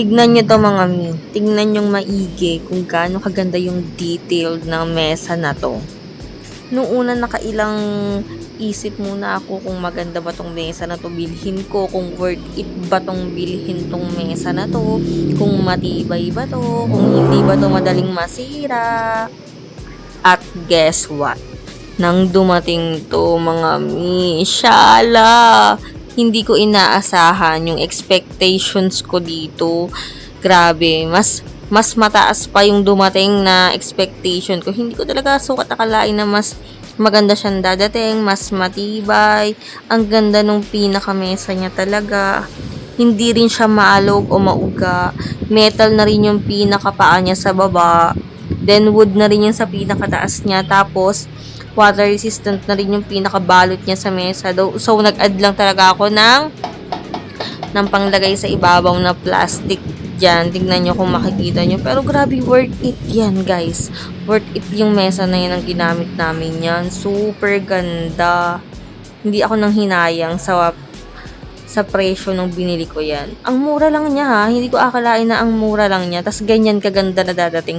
Tignan niyo 'to mga mi, tignan niyong maigi kung gaano kaganda yung detailed ng mesa na 'to. Nung una nakailang isip muna ako kung maganda ba 'tong mesa na 'to, bilhin ko, kung worth it ba 'tong bilhin 'tong mesa na 'to, kung matibay ba 'to, kung hindi ba 'to madaling masira. At guess what? Nang dumating 'to mga mi, shala! Hindi ko inaasahan yung expectations ko dito. Grabe, mas mataas pa yung dumating na expectation ko. Hindi ko talaga sukat akalain na mas maganda siyang dadating, mas matibay. Ang ganda nung pinakamesa niya talaga. Hindi rin siya maalog o mauga. Metal na rin yung pinakapaa niya sa baba. Then wood na rin yung sa pinakataas niya. Tapos water resistant na rin yung pinakabalot niya sa mesa. So nag-add lang talaga ako ng panglagay sa ibabaw na plastic dyan. Tignan nyo kung makikita nyo. Pero grabe, worth it yan, guys. Worth it yung mesa na yan ang ginamit namin yan. Super ganda. Hindi ako nang hinayang sa presyo nung binili ko yan. Ang mura lang niya ha. Hindi ko akalain na ang mura lang niya. Tas ganyan kaganda na dadating